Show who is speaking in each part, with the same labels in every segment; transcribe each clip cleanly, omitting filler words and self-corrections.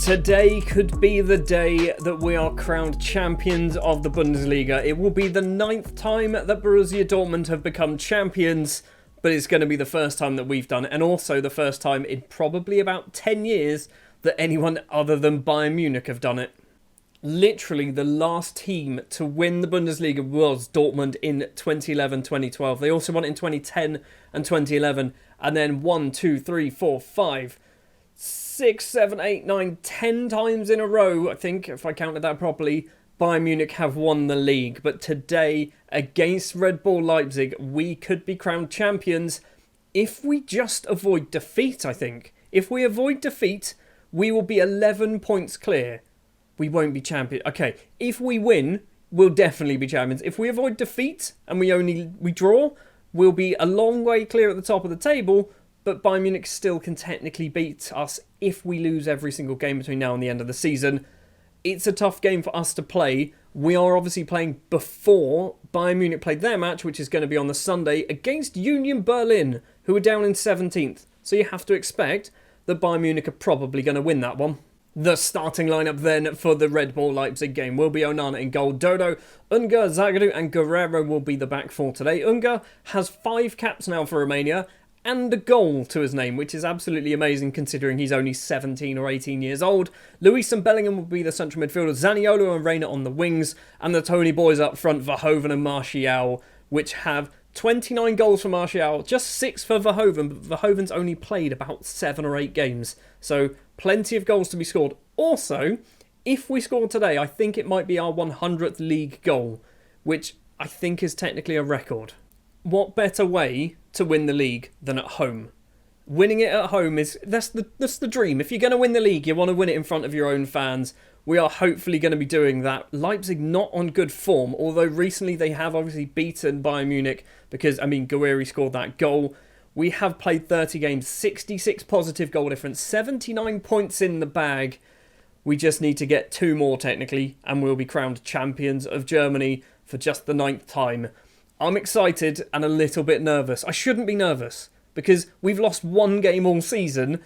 Speaker 1: Today could be the day that we are crowned champions of the Bundesliga. It will be the 9th time that Borussia Dortmund have become champions, but it's going to be the first time that we've done it, and also the first time in probably about 10 years that anyone other than Bayern Munich have done it. Literally, the last team to win the Bundesliga was Dortmund in 2011-2012. They also won it in 2010 and 2011, and then 1, 2, 3, 4, 5... 6, 7, 8, 9, 10 times in a row, I think, if I counted that properly, Bayern Munich have won the league. But today, against Red Bull Leipzig, we could be crowned champions if we just avoid defeat, I think. If we avoid defeat, we will be 11 points clear. We won't be champions. Okay, if we win, we'll definitely be champions. If we avoid defeat and we draw, we'll be a long way clear at the top of the table. But Bayern Munich still can technically beat us if we lose every single game between now and the end of the season. It's a tough game for us to play. We are obviously playing before Bayern Munich played their match, which is going to be on the Sunday, against Union Berlin, who are down in 17th. So you have to expect that Bayern Munich are probably going to win that one. The starting lineup then for the Red Bull Leipzig game will be Onana in goal. Dodo, Ungar, Zagadou and Guerrero will be the back four today. Ungar has 5 caps now for Romania, and a goal to his name, which is absolutely amazing considering he's only 17 or 18 years old. Luis and Bellingham will be the central midfielders, Zaniolo and Reina on the wings, and the Tony boys up front, Verhoeven and Martial, which have 29 goals for Martial, just 6 for Verhoeven, but Verhoeven's only played about 7 or 8 games, so plenty of goals to be scored. Also, if we score today, I think it might be our 100th league goal, which I think is technically a record. What better way to win the league than at home? Winning it at home that's the dream. If you're going to win the league, you want to win it in front of your own fans. We are hopefully going to be doing that. Leipzig not on good form, although recently they have obviously beaten Bayern Munich because, Guerrero scored that goal. We have played 30 games, 66 positive goal difference, 79 points in the bag. We just need to get 2 more technically, and we'll be crowned champions of Germany for just the 9th time. I'm excited and a little bit nervous. I shouldn't be nervous because we've lost 1 game all season.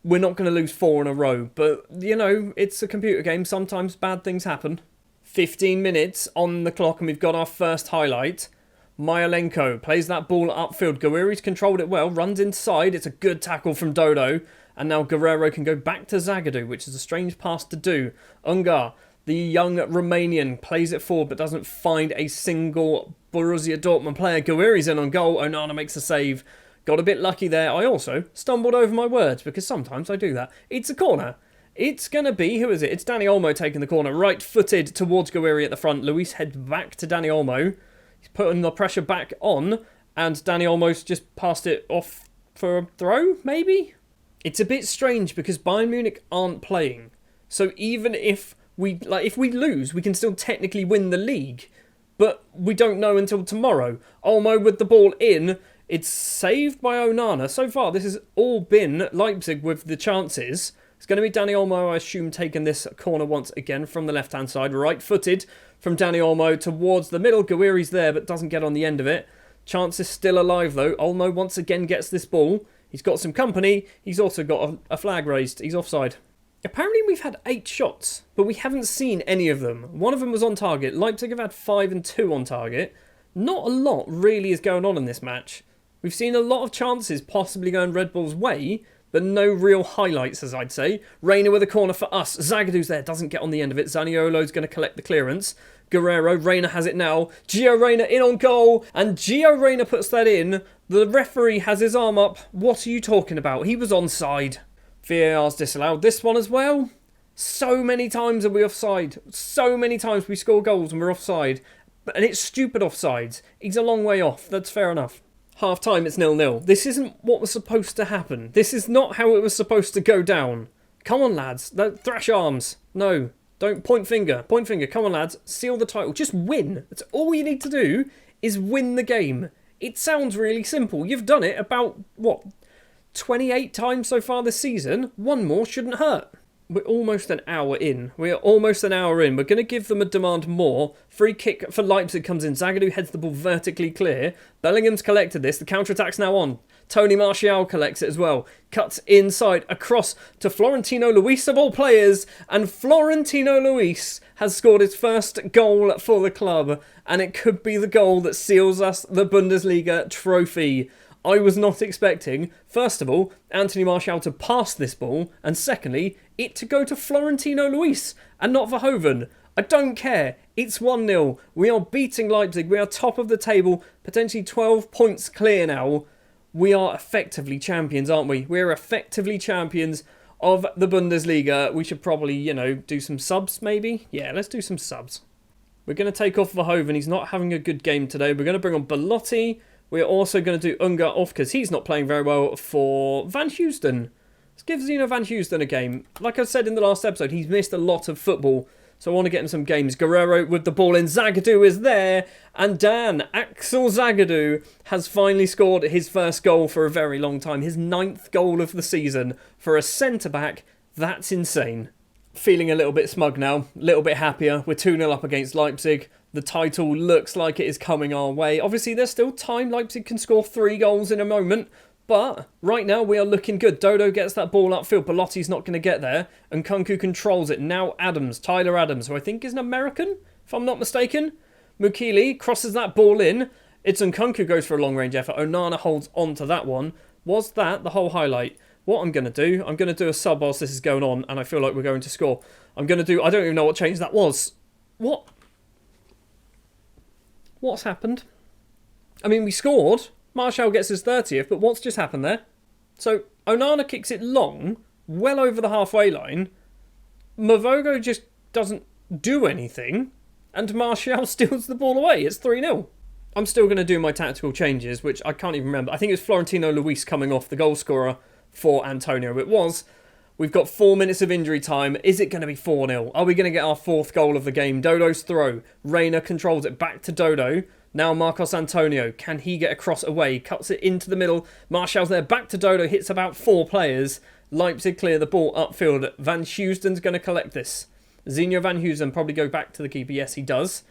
Speaker 1: We're not going to lose 4 in a row. But, it's a computer game. Sometimes bad things happen. 15 minutes on the clock and we've got our first highlight. Myalenko plays that ball upfield. Guerrero's controlled it well. Runs inside. It's a good tackle from Dodo. And now Guerrero can go back to Zagadou, which is a strange pass to do. Ungar, the young Romanian, plays it forward but doesn't find a single Borussia Dortmund player. Guerrero's in on goal. Onana makes a save. Got a bit lucky there. I also stumbled over my words because sometimes I do that. It's a corner. It's going to be, who is it? It's Dani Olmo taking the corner. Right-footed towards Guerrero at the front. Luis heads back to Dani Olmo. He's putting the pressure back on. And Dani Olmo's just passed it off for a throw, maybe? It's a bit strange because Bayern Munich aren't playing. So even if we lose, we can still technically win the league. But we don't know until tomorrow. Olmo with the ball in. It's saved by Onana. So far, this has all been Leipzig with the chances. It's going to be Dani Olmo, I assume, taking this corner once again from the left-hand side. Right-footed from Dani Olmo towards the middle. Guerrero's there, but doesn't get on the end of it. Chance is still alive, though. Olmo once again gets this ball. He's got some company. He's also got a flag raised. He's offside. Apparently we've had 8 shots, but we haven't seen any of them. One of them was on target. Leipzig have had 5 and 2 on target. Not a lot really is going on in this match. We've seen a lot of chances possibly going Red Bull's way, but no real highlights, as I'd say. Reina with a corner for us. Zagadou's there, doesn't get on the end of it. Zaniolo's going to collect the clearance. Guerrero, Reina has it now. Gio Reyna in on goal, and Gio Reyna puts that in. The referee has his arm up. What are you talking about? He was onside. VAR's disallowed this one as well. So many times are we offside. So many times we score goals and we're offside. And it's stupid offsides. He's a long way off. That's fair enough. Half time, it's 0-0. This isn't what was supposed to happen. This is not how it was supposed to go down. Come on, lads. Thrash arms. No. Don't point finger. Point finger. Come on, lads. Seal the title. Just win. That's all you need to do is win the game. It sounds really simple. You've done it about, 28 times so far this season? 1 more shouldn't hurt. We're almost an hour in. We're almost an hour in. We're going to give them a demand more. Free kick for Leipzig comes in. Zagadou heads the ball vertically clear. Bellingham's collected this. The counter-attack's now on. Tony Martial collects it as well. Cuts inside, across to Florentino Luis of all players. And Florentino Luis has scored his first goal for the club. And it could be the goal that seals us the Bundesliga trophy. I was not expecting, first of all, Anthony Martial to pass this ball, and secondly, it to go to Florentino Luis and not Verhoeven. I don't care. It's 1-0. We are beating Leipzig. We are top of the table, potentially 12 points clear now. We are effectively champions, aren't we? We're effectively champions of the Bundesliga. We should probably, do some subs maybe? Yeah, let's do some subs. We're going to take off Verhoeven. He's not having a good game today. We're going to bring on Belotti. We're also going to do Ungar off because he's not playing very well for Van Houston. Let's give Zeno Van Houston a game. Like I said in the last episode, he's missed a lot of football. So I want to get him some games. Guerrero with the ball in. Zagadou is there. And Axel Zagadou has finally scored his first goal for a very long time. His 9th goal of the season for a centre-back. That's insane. Feeling a little bit smug now. A little bit happier. We're 2-0 up against Leipzig. The title looks like it is coming our way. Obviously, there's still time. Leipzig can score 3 goals in a moment. But right now, we are looking good. Dodo gets that ball upfield. Belotti's not going to get there. And Nkunku controls it. Now Adams, Tyler Adams, who I think is an American, if I'm not mistaken. Mukili crosses that ball in. It's Nkunku goes for a long-range effort. Onana holds on to that one. Was that the whole highlight? What I'm going to do, I'm going to do a sub whilst this is going on. And I feel like we're going to score. I don't even know what change that was. What? What's happened? I mean, we scored. Martial gets his 30th, but what's just happened there? So, Onana kicks it long, well over the halfway line. Mavogo just doesn't do anything, and Martial steals the ball away. It's 3-0. I'm still going to do my tactical changes, which I can't even remember. I think it was Florentino Luis coming off, the goal scorer for Antonio. It was. We've got 4 minutes of injury time. Is it going to be 4-0? Are we going to get our 4th goal of the game? Dodo's throw. Reina controls it back to Dodo. Now Marcos Antonio. Can he get across away? Cuts it into the middle. Martial's there. Back to Dodo. Hits about 4 players. Leipzig clear the ball upfield. Van Houston's going to collect this. Zeno Van Houston probably go back to the keeper. Yes, he does.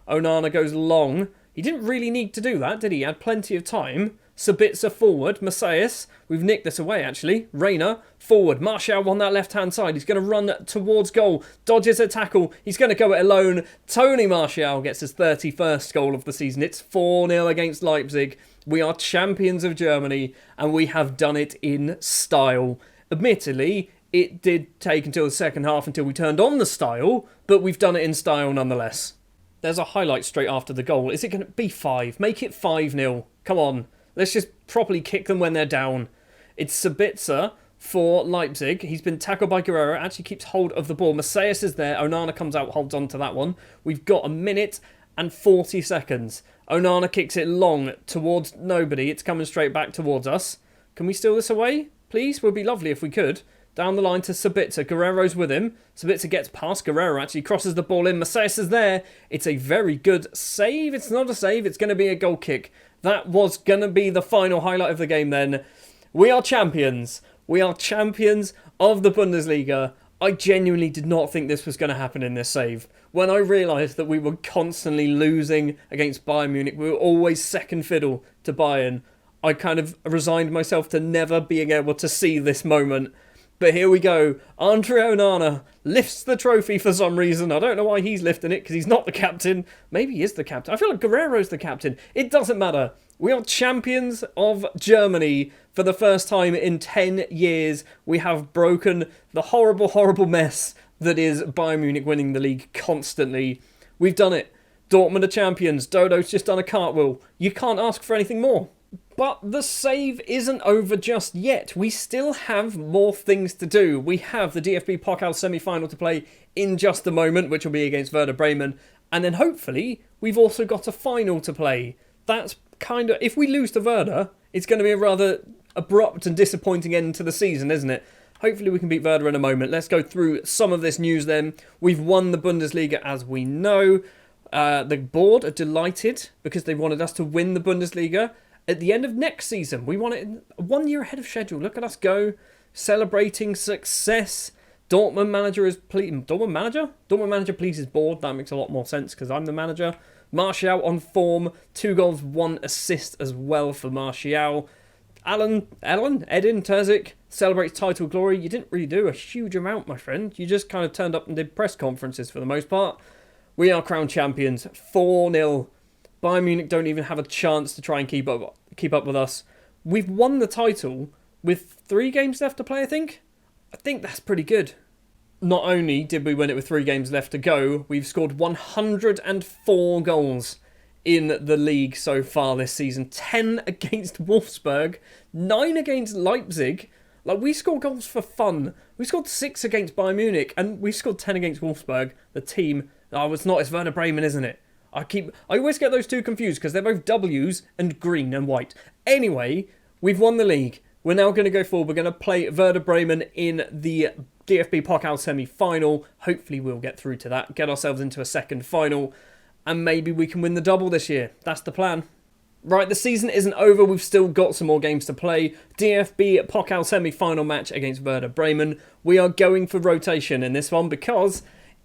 Speaker 1: Onana goes long. He didn't really need to do that, did he? He had plenty of time. Sabitzer forward. Messias. We've nicked this away, actually. Reina forward. Martial on that left-hand side. He's going to run towards goal. Dodges a tackle. He's going to go it alone. Tony Martial gets his 31st goal of the season. It's 4-0 against Leipzig. We are champions of Germany, and we have done it in style. Admittedly, it did take until the second half until we turned on the style, but we've done it in style nonetheless. There's a highlight straight after the goal. Is it going to be 5? Make it 5-0. Come on. Let's just properly kick them when they're down. It's Sabitzer for Leipzig. He's been tackled by Guerrero. Actually keeps hold of the ball. Messias is there. Onana comes out, holds on to that one. We've got 1 minute and 40 seconds. Onana kicks it long towards nobody. It's coming straight back towards us. Can we steal this away? Please? Would be lovely if we could. Down the line to Sabitzer. Guerrero's with him. Sabitzer gets past Guerrero. Actually crosses the ball in. Messias is there. It's a very good save. It's not a save. It's going to be a goal kick. That was going to be the final highlight of the game then. We are champions. We are champions of the Bundesliga. I genuinely did not think this was going to happen in this save. When I realised that we were constantly losing against Bayern Munich, we were always second fiddle to Bayern, I kind of resigned myself to never being able to see this moment. But here we go. Andre Onana lifts the trophy for some reason. I don't know why he's lifting it, because he's not the captain. Maybe he is the captain. I feel like Guerrero's the captain. It doesn't matter. We are champions of Germany for the first time in 10 years. We have broken the horrible, horrible mess that is Bayern Munich winning the league constantly. We've done it. Dortmund are champions. Dodo's just done a cartwheel. You can't ask for anything more. But the save isn't over just yet. We still have more things to do. We have the DFB Pokal Semi Final to play in just a moment, which will be against Werder Bremen. And then hopefully, we've also got a final to play. That's kind of... If we lose to Werder, it's going to be a rather abrupt and disappointing end to the season, isn't it? Hopefully we can beat Werder in a moment. Let's go through some of this news then. We've won the Bundesliga, as we know. The board are delighted because they wanted us to win the Bundesliga at the end of next season. We want it 1 year ahead of schedule. Look at us go, celebrating success. Dortmund manager is Dortmund manager? Dortmund manager pleases board. That makes a lot more sense because I'm the manager. Martial on form. 2 goals, 1 assist as well for Martial. Edin Terzic celebrates title glory. You didn't really do a huge amount, my friend. You just kind of turned up and did press conferences for the most part. We are crowned champions. 4-0. Bayern Munich don't even have a chance to try and keep up with us. We've won the title with 3 games left to play, I think. I think that's pretty good. Not only did we win it with 3 games left to go, we've scored 104 goals in the league so far this season. 10 against Wolfsburg, 9 against Leipzig. Like, we score goals for fun. We scored 6 against Bayern Munich, and we scored 10 against Wolfsburg, the team. Oh, it's Werder Bremen, isn't it? I always get those two confused because they're both W's and green and white. Anyway, we've won the league. We're now going to go forward. We're going to play Werder Bremen in the DFB Pokal Semi Final. Hopefully we'll get through to that, get ourselves into a second final, and maybe we can win the double this year. That's the plan. Right, the season isn't over. We've still got some more games to play. DFB Pokal Semi Final match against Werder Bremen. We are going for rotation in this one because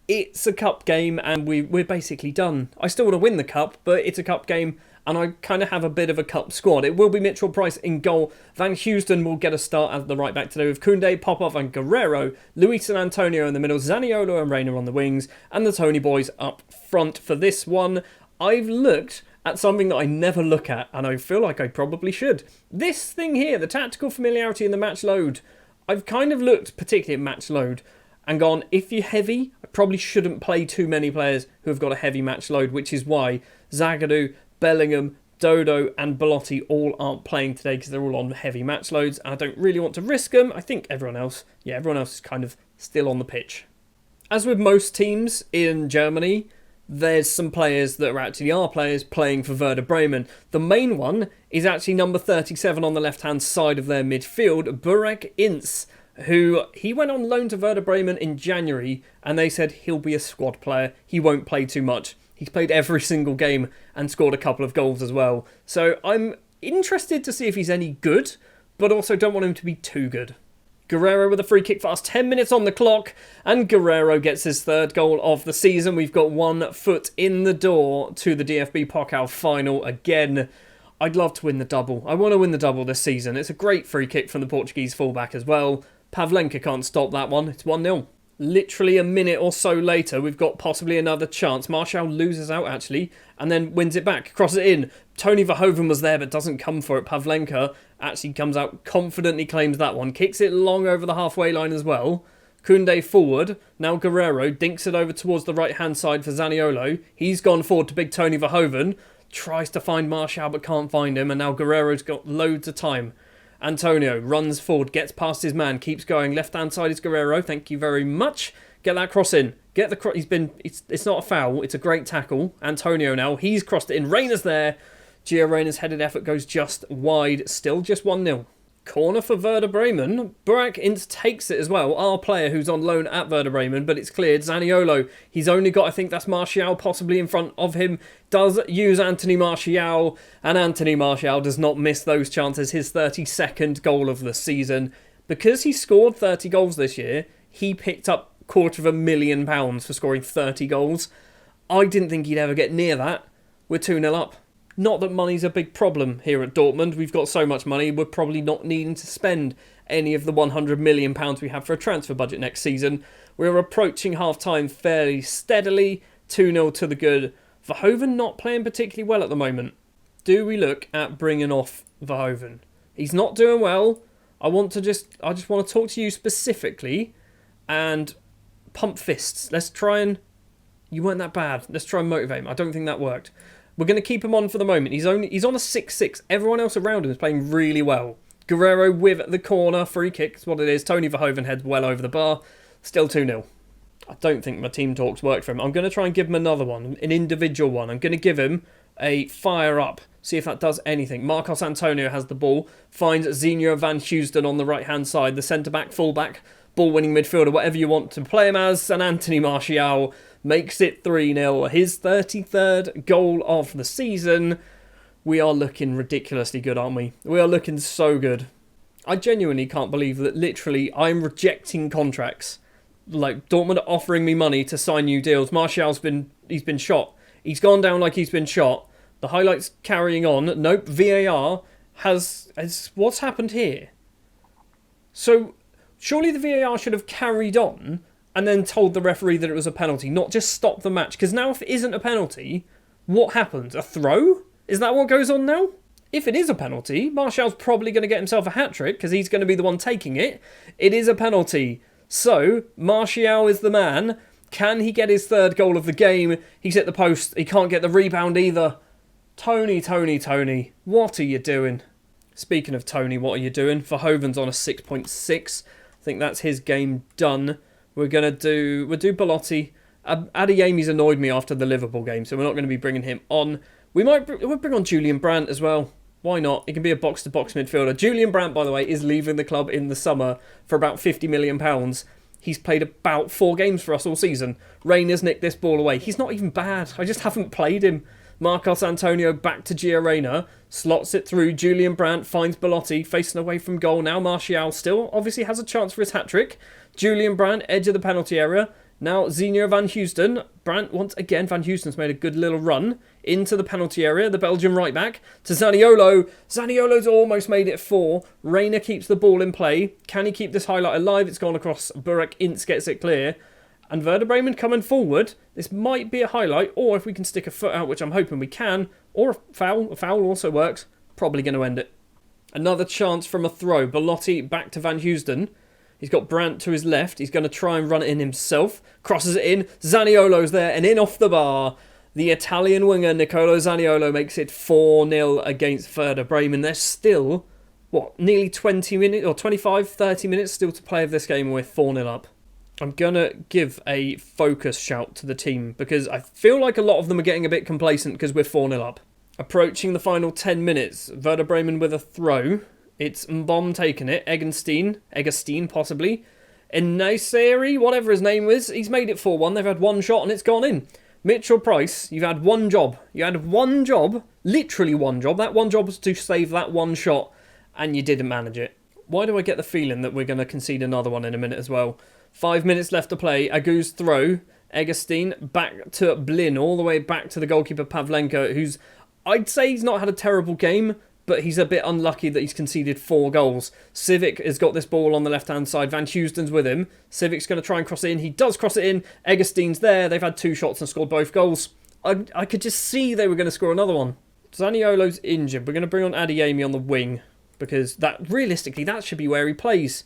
Speaker 1: it's a cup game and we're basically done. I still want to win the cup, but it's a cup game and I kind of have a bit of a cup squad. It will be Mitchell Price in goal. Van Houston will get a start at the right back today with Koundé, Popov and Guerrero. Luis and Antonio in the middle, Zaniolo and Reina on the wings, and the Tony boys up front for this one. I've looked at something that I never look at, and I feel like I probably should. This thing here, the tactical familiarity and the match load. I've kind of looked particularly at match load and gone, if you're heavy, I probably shouldn't play too many players who have got a heavy match load, which is why Zagadou, Bellingham, Dodo and Belotti all aren't playing today because they're all on heavy match loads, and I don't really want to risk them. I think everyone else is kind of still on the pitch. As with most teams in Germany, there's some players that are actually our players playing for Werder Bremen. The main one is actually number 37 on the left-hand side of their midfield, Burak Ince, who he went on loan to Werder Bremen in January, and they said he'll be a squad player. He won't play too much. He's played every single game and scored a couple of goals as well. So I'm interested to see if he's any good, but also don't want him to be too good. Guerrero with a free kick for us, 10 minutes on the clock, and Guerrero gets his 3rd goal of the season. We've got 1 foot in the door to the DFB Pokal final again. I'd love to win the double. I want to win the double this season. It's a great free kick from the Portuguese fullback as well. Pavlenka can't stop that one. It's 1-0. Literally a minute or so later, we've got possibly another chance. Martial loses out, actually, and then wins it back. Crosses it in. Tony Verhoeven was there, but doesn't come for it. Pavlenka actually comes out, confidently claims that one. Kicks it long over the halfway line as well. Koundé forward. Now Guerrero dinks it over towards the right-hand side for Zaniolo. He's gone forward to big Tony Verhoeven. Tries to find Martial, but can't find him. And now Guerrero's got loads of time. Antonio runs forward, gets past his man, keeps going. Left-hand side is Guerrero. Thank you very much. Get that cross in. Get the cross. It's not a foul. It's a great tackle. Antonio now. He's crossed it in. Reina's there. Gio Reina's headed effort goes just wide. Still just 1-0. Corner for Werder Bremen. Burak Ince takes it as well. Our player who's on loan at Werder Bremen, but it's cleared. Zaniolo. He's only got, I think that's Martial possibly in front of him. Does use Anthony Martial. And Anthony Martial does not miss those chances. His 32nd goal of the season. Because he scored 30 goals this year, he picked up £250,000 for scoring 30 goals. I didn't think he'd ever get near that. We're 2-0 up. Not that money's a big problem here at Dortmund. We've got so much money, we're probably not needing to spend any of the £100 million we have for a transfer budget next season. We're approaching half-time fairly steadily. 2-0 to the good. Verhoeven not playing particularly well at the moment. Do we look at bringing off Verhoeven? He's not doing well. I just want to talk to you specifically and pump fists. Let's try and... You weren't that bad. Let's try and motivate him. I don't think that worked. We're going to keep him on for the moment. He's on a 6-6. Everyone else around him is playing really well. Guerrero with the corner. Free kick is what it is. Tony Verhoeven heads well over the bar. Still 2-0. I don't think my team talks worked for him. I'm going to try and give him another one. An individual one. I'm going to give him a fire up. See if that does anything. Marcos Antonio has the ball. Finds Zinho Van Houston on the right-hand side. The centre-back, full-back, ball-winning midfielder, whatever you want to play him as. And Anthony Martial makes it 3-0. His 33rd goal of the season. We are looking ridiculously good, aren't we? We are looking so good. I genuinely can't believe that literally I'm rejecting contracts like, Dortmund are offering me money to sign new deals. Martial's he's been shot. He's gone down like he's been shot. The highlights carrying on. Nope, VAR has what's happened here? So, surely the VAR should have carried on and then told the referee that it was a penalty, not just stop the match. Because now if it isn't a penalty, what happens? A throw? Is that what goes on now? If it is a penalty, Martial's probably going to get himself a hat-trick because he's going to be the one taking it. It is a penalty. So, Martial is the man. Can he get his third goal of the game? He's hit the post. He can't get the rebound either. Tony. What are you doing? Speaking of Tony, what are you doing? Verhoeven's on a 6.6. I think that's his game done. We'll do Belotti. Adeyemi's annoyed me after the Liverpool game, so we're not going to be bringing him on. We'll bring on Julian Brandt as well. Why not? He can be a box-to-box midfielder. Julian Brandt, by the way, is leaving the club in the summer for about £50 million. He's played about 4 games for us all season. Reyna's nicked this ball away. He's not even bad. I just haven't played him. Marcos Antonio back to Gio Reyna. Slots it through. Julian Brandt finds Belotti facing away from goal. Now Martial still obviously has a chance for his hat-trick. Julian Brandt, edge of the penalty area. Now Zinho Van Houston. Brandt once again. Van Houston's made a good little run into the penalty area. The Belgian right back to Zaniolo. Zaniolo's almost made it 4. Reyna keeps the ball in play. Can he keep this highlight alive? It's gone across. Burak Ince gets it clear. And Werder Bremen coming forward. This might be a highlight, or if we can stick a foot out, which I'm hoping we can, or a foul. A foul also works. Probably going to end it. Another chance from a throw. Belotti back to Van Houston. He's got Brandt to his left. He's going to try and run it in himself. Crosses it in. Zaniolo's there and in off the bar. The Italian winger, Nicolo Zaniolo, makes it 4-0 against Werder Bremen. There's still, nearly 20 minutes, or 25, 30 minutes still to play of this game. We're 4-0 up. I'm going to give a focus shout to the team because I feel like a lot of them are getting a bit complacent because we're 4-0 up. Approaching the final 10 minutes. Werder Bremen with a throw. It's Mbom taking it. Egerstein possibly. Enaiseri, whatever his name was, he's made it 4-1. They've had one shot and it's gone in. Mitchell Price, you've had one job. You had one job, literally one job. That one job was to save that one shot and you didn't manage it. Why do I get the feeling that we're going to concede another one in a minute as well? 5 minutes left to play. Agu's throw. Egerstein back to Blin, all the way back to the goalkeeper Pavlenka, who's, I'd say he's not had a terrible game, but he's a bit unlucky that he's conceded 4 goals. Civic has got this ball on the left-hand side. Van Houston's with him. Civic's going to try and cross it in. He does cross it in. Egerstein's there. They've had 2 shots and scored both goals. I could just see they were going to score another one. Zaniolo's injured. We're going to bring on Adeyemi on the wing because realistically, that should be where he plays.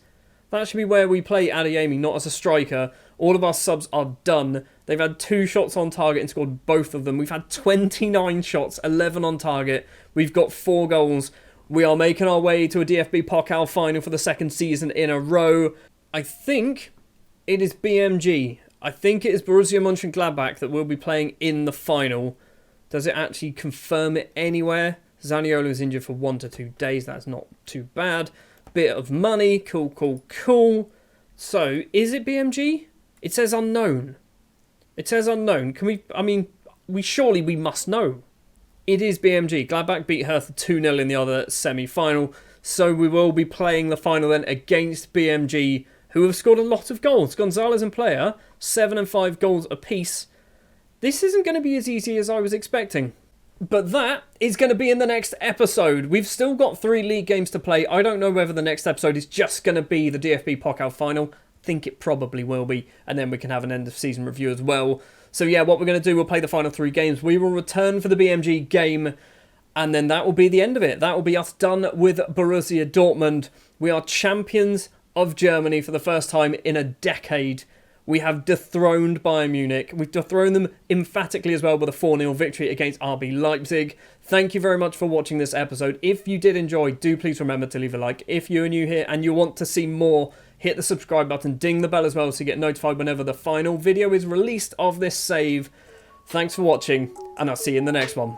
Speaker 1: That should be where we play Adeyemi, not as a striker. All of our subs are done. They've had 2 shots on target and scored both of them. We've had 29 shots, 11 on target. We've got 4 goals. We are making our way to a DFB Pokal Final for the 2nd season in a row. I think it is BMG. I think it is Borussia Mönchengladbach that will be playing in the final. Does it actually confirm it anywhere? Zaniolo is injured for 1 to 2 days. That's not too bad. Bit of money. Cool. So, is it BMG? It says unknown. We must know. It is BMG. Gladbach beat Hertha 2-0 in the other semi-final. So we will be playing the final then against BMG, who have scored a lot of goals. Gonzalez and Player, 7 and 5 goals apiece. This isn't going to be as easy as I was expecting. But that is going to be in the next episode. We've still got 3 league games to play. I don't know whether the next episode is just going to be the DFB Pokal Final. I think it probably will be. And then we can have an end of season review as well. So yeah, what we're going to do, we'll play the final 3 games. We will return for the BMG game. And then that will be the end of it. That will be us done with Borussia Dortmund. We are champions of Germany for the first time in a decade. We have dethroned Bayern Munich. We've dethroned them emphatically as well with a 4-0 victory against RB Leipzig. Thank you very much for watching this episode. If you did enjoy, do please remember to leave a like. If you're new here and you want to see more, hit the subscribe button, ding the bell as well so you get notified whenever the final video is released of this save. Thanks for watching, and I'll see you in the next one.